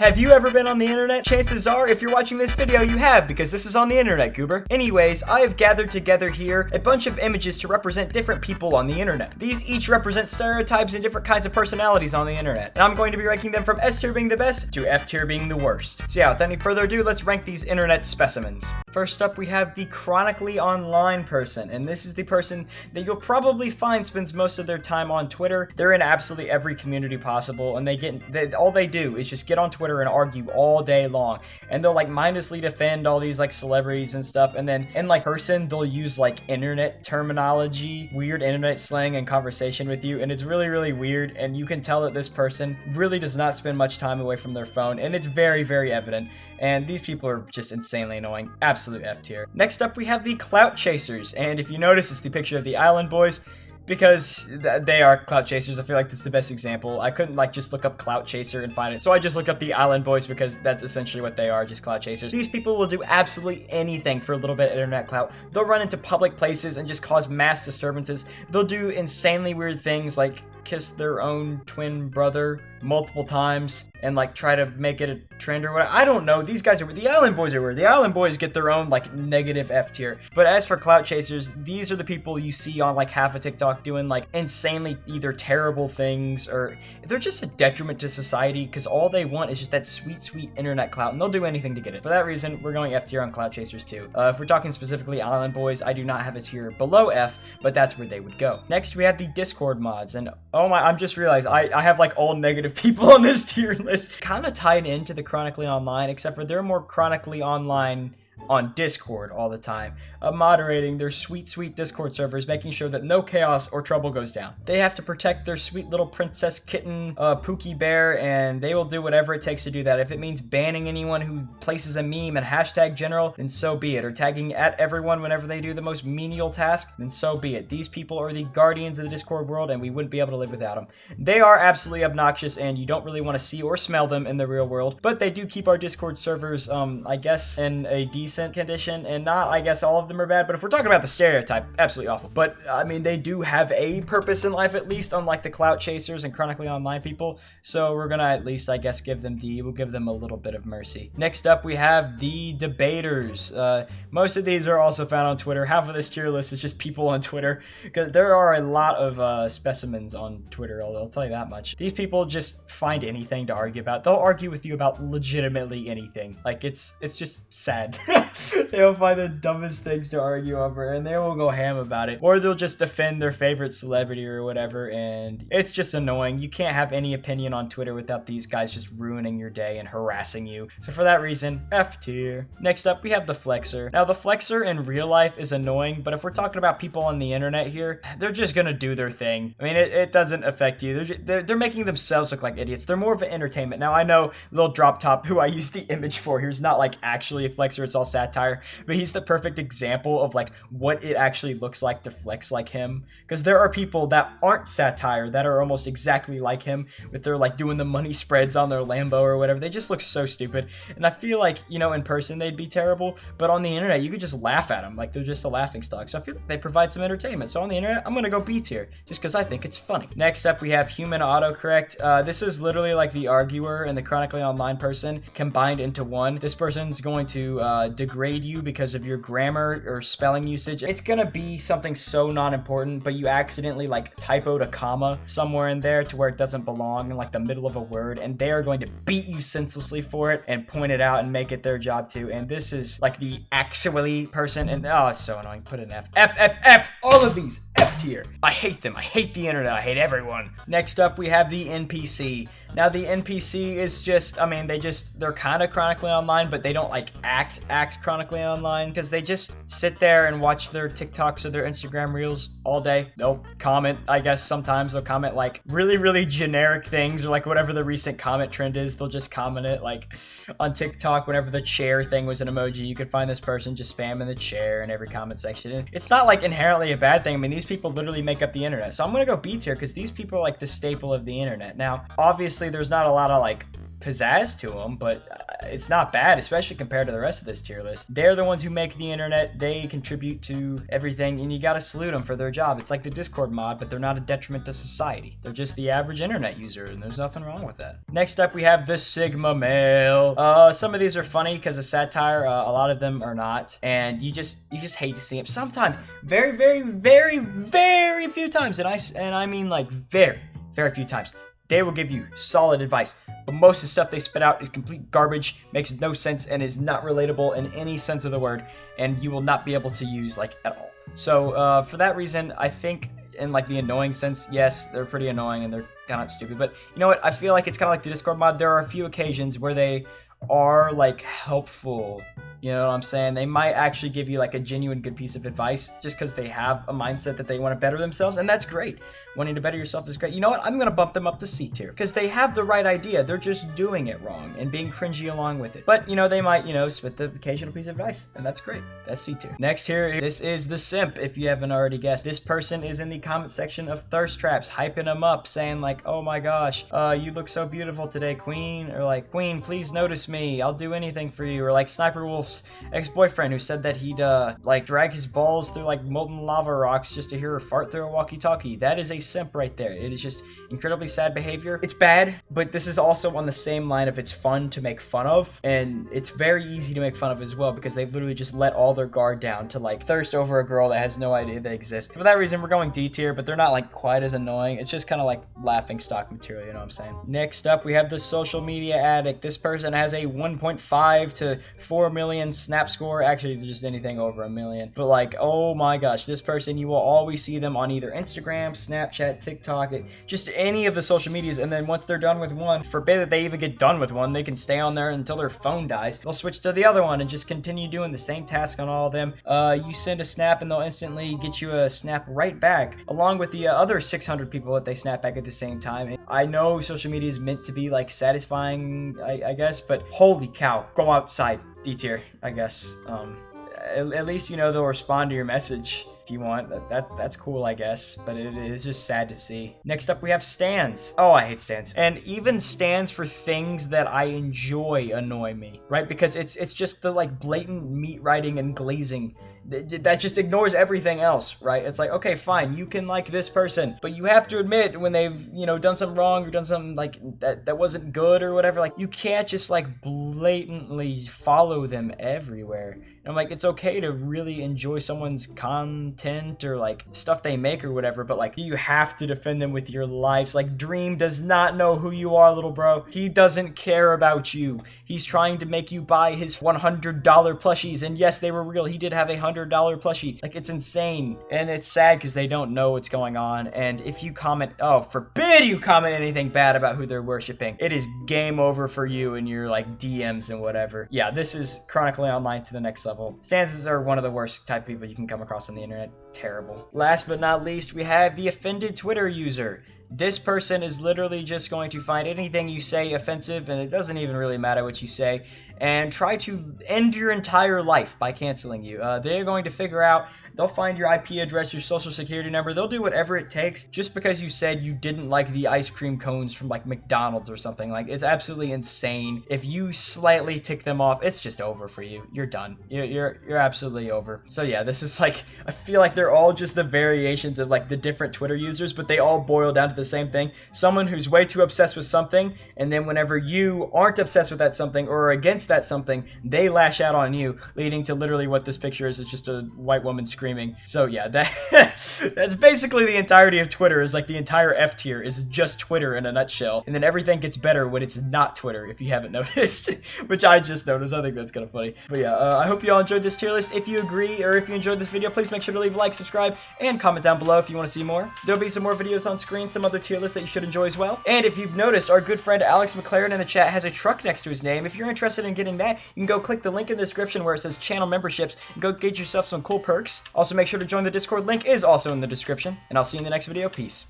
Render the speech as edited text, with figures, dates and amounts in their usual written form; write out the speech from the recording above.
Have you ever been on the internet? Chances are, if you're watching this video, you have, because this is on the internet, goober. Anyways, I have gathered together here a bunch of images to represent different people on the internet. These each represent stereotypes and different kinds of personalities on the internet, and I'm going to be ranking them from S tier being the best to F tier being the worst. So yeah, without any further ado, let's rank these internet specimens. First up, we have the Chronically Online person, and this is the person that you'll probably find spends most of their time on Twitter. They're in absolutely every community possible, and all they do is just get on Twitter and argue all day long, and they'll like mindlessly defend all these like celebrities and stuff, and then in like person they'll use like internet terminology, weird internet slang and conversation with you, and it's really weird, and you can tell that this person really does not spend much time away from their phone, and it's very evident, and these people are just insanely annoying. Absolute F tier. Next up, we have the clout chasers, and if you notice, it's the picture of the Island Boys, because they are clout chasers. I feel like this is the best example. I couldn't like just look up clout chaser and find it, so I just looked up the Island Boys because that's essentially what they are, just clout chasers. These people will do absolutely anything for a little bit of internet clout. They'll run into public places and just cause mass disturbances. They'll do insanely weird things like kiss their own twin brother multiple times and like try to make it a trend or whatever. I don't know. These guys are, the Island Boys are weird. The Island Boys get their own like negative F tier. But as for clout chasers, these are the people you see on like half a TikTok doing like insanely either terrible things, or they're just a detriment to society because all they want is just that sweet internet clout, and they'll do anything to get it. For that reason, we're going F tier on clout chasers too. If we're talking specifically Island Boys, I do not have a tier below F, but that's where they would go. Next, we have the Discord mods, and oh my, I'm just realized I have like all negative people on this tier list. Kind of tied into the Chronically Online, except for they're more Chronically Online on Discord all the time, moderating their sweet Discord servers, making sure that no chaos or trouble goes down. They have to protect their sweet little princess kitten, Pookie Bear, and they will do whatever it takes to do that. If it means banning anyone who places a meme and hashtag general, then so be it, or tagging at everyone whenever they do the most menial task, then so be it. These people are the guardians of the Discord world, and we wouldn't be able to live without them. They are absolutely obnoxious, and you don't really want to see or smell them in the real world, but they do keep our Discord servers, I guess, in a decent condition, and not, I guess, all of them are bad, but if we're talking about the stereotype, absolutely awful. But I mean, they do have a purpose in life, at least, unlike the clout chasers and Chronically Online people, so we're gonna at least, I guess, give them D. We'll give them a little bit of mercy. Next up, we have the debaters. Most of these are also found on Twitter. Half of this tier list is just people on Twitter, because there are a lot of specimens on Twitter, I'll tell you that much. These people just find anything to argue about. They'll argue with you about legitimately anything. Like, it's just sad. They'll find the dumbest things to argue over, and they will go ham about it. Or they'll just defend their favorite celebrity or whatever, and it's just annoying. You can't have any opinion on Twitter without these guys just ruining your day and harassing you. So for that reason, F tier. Next up, we have the Flexor. Now, the Flexor in real life is annoying, but if we're talking about people on the internet here, they're just gonna do their thing. I mean, it doesn't affect you. They're making themselves look like idiots. They're more of an entertainment. Now, I know Lil Drop Top, who I used the image for, here's not like actually a Flexor, it's all satire, but he's the perfect example of like what it actually looks like to flex like him, because there are people that aren't satire that are almost exactly like him, with their like doing the money spreads on their Lambo or whatever. They just look so stupid, and I feel like, you know, in person they'd be terrible, but on the internet you could just laugh at them like they're just a laughing stock. So I feel like they provide some entertainment. So on the internet, I'm gonna go B tier just because I think it's funny. Next up, we have human autocorrect. This is literally like the arguer and the Chronically Online person combined into one. This person's going to degrade you because of your grammar or spelling usage. It's gonna be something so non-important, but you accidentally like typoed a comma somewhere in there to where it doesn't belong in like the middle of a word, and they are going to beat you senselessly for it and point it out and make it their job too. And this is like the actually person, and oh, it's so annoying. Put an F. All of these F tier. I hate them. I hate the internet. I hate everyone. Next up, we have the NPC. Now, the NPC is just, I mean, they're kind of Chronically Online, but they don't like act Chronically Online, because they just sit there and watch their TikToks or their Instagram reels all day. They'll comment, I guess sometimes they'll comment like really generic things, or like whatever the recent comment trend is, they'll just comment it. Like on TikTok, whenever the chair thing was an emoji, you could find this person just spamming the chair in every comment section. And it's not like inherently a bad thing. I mean, these people literally make up the internet. So I'm gonna go B tier because these people are like the staple of the internet. Now, obviously there's not a lot of like pizzazz to them, but it's not bad, especially compared to the rest of this tier list. They're the ones who make the internet. They contribute to everything, and you gotta salute them for their job. It's like the Discord mod, but they're not a detriment to society. They're just the average internet user, and there's nothing wrong with that. Next up, we have the Sigma male. Some of these are funny because of satire. A lot of them are not, and you just hate to see them. Sometimes, very, very, very, very few times, and I mean like very, very few times, they will give you solid advice, but most of the stuff they spit out is complete garbage, makes no sense, and is not relatable in any sense of the word, and you will not be able to use like at all. So for that reason, I think in like the annoying sense, yes, they're pretty annoying and they're kind of stupid, but you know what? I feel like it's kind of like the Discord mod. There are a few occasions where they are like helpful. You know what I'm saying? They might actually give you like a genuine good piece of advice just because they have a mindset that they want to better themselves, and that's great. Wanting to better yourself is great. You know what? I'm going to bump them up to C tier because they have the right idea. They're just doing it wrong and being cringy along with it. But, you know, they might, you know, spit the occasional piece of advice, and that's great. That's C tier. Next here, this is the Simp, if you haven't already guessed. This person is in the comment section of thirst traps, hyping them up, saying like, oh my gosh, you look so beautiful today, queen. Or like, queen, please notice me. I'll do anything for you. Or like Sniper Wolf's ex-boyfriend who said that he'd like drag his balls through like molten lava rocks just to hear her fart through a walkie-talkie. That is a simp right there. It is just incredibly sad behavior. It's bad, but this is also on the same line of it's fun to make fun of, and it's very easy to make fun of as well because they've literally just let all their guard down to like thirst over a girl that has no idea they exist. For that reason, we're going D tier, but they're not like quite as annoying. It's just kind of like laughing stock material, you know what I'm saying? Next up, we have the social media addict. This person has a 1.5 to 4 million snap score. Actually, just anything over a million. But like, oh my gosh, this person, you will always see them on either Instagram, Snapchat, TikTok, just any of the social medias, and then once they're done with one, forbid that they even get done with one, they can stay on there until their phone dies. They'll switch to the other one and just continue doing the same task on all of them. You send a snap and they'll instantly get you a snap right back, along with the other 600 people that they snap back at the same time. I know social media is meant to be like satisfying, I guess, but holy cow, go outside. D tier, I guess. At least, you know, they'll respond to your message if you want. That's cool, I guess, but it is just sad to see. Next up, we have stands. Oh, I hate stands. And even stands for things that I enjoy annoy me, right? Because it's just the like blatant meat writing and glazing that just ignores everything else, right? It's like, okay, fine, you can like this person, but you have to admit when they've, you know, done something wrong or done something like that wasn't good or whatever. Like, you can't just like blatantly follow them everywhere. And I'm like, it's okay to really enjoy someone's content or like stuff they make or whatever, but like, do you have to defend them with your lives? Like, Dream does not know who you are, little bro. He doesn't care about you. He's trying to make you buy his $100 plushies, and yes, they were real. He did have a $100 plushie. Like, it's insane, and it's sad because they don't know what's going on. And if you comment, oh, forbid you comment anything bad about who they're worshiping, it is game over for you and your like DMs and whatever. Yeah, this is Chronically Online to the next level. Stances are one of the worst type of people you can come across on the internet. Terrible. Last but not least, we have the offended Twitter user. This person is literally just going to find anything you say offensive, and it doesn't even really matter what you say, and try to end your entire life by canceling you. They're going to figure out, they'll find your IP address, your social security number, they'll do whatever it takes just because you said you didn't like the ice cream cones from like McDonald's or something. Like, it's absolutely insane. If you slightly tick them off, it's just over for you. You're done. You're absolutely over. So yeah, this is like, I feel like they're all just the variations of like the different Twitter users, but they all boil down to the same thing. Someone who's way too obsessed with something, and then whenever you aren't obsessed with that something or are against that something, they lash out on you, leading to literally what this picture is just a white woman screaming. So yeah, that's basically the entirety of Twitter. Is like the entire F tier is just Twitter in a nutshell, and then everything gets better when it's not Twitter, if you haven't noticed, which I just noticed. I think that's kind of funny. But yeah, I hope you all enjoyed this tier list. If you agree, or if you enjoyed this video, please make sure to leave a like, subscribe, and comment down below if you want to see more. There'll be some more videos on screen, some other tier lists that you should enjoy as well. And if you've noticed, our good friend Alex McLaren in the chat has a truck next to his name. If you're interested in getting that, you can go click the link in the description where it says channel memberships and go get yourself some cool perks. Also, make sure to join the Discord. Link is also in the description, and I'll see you in the next video. Peace.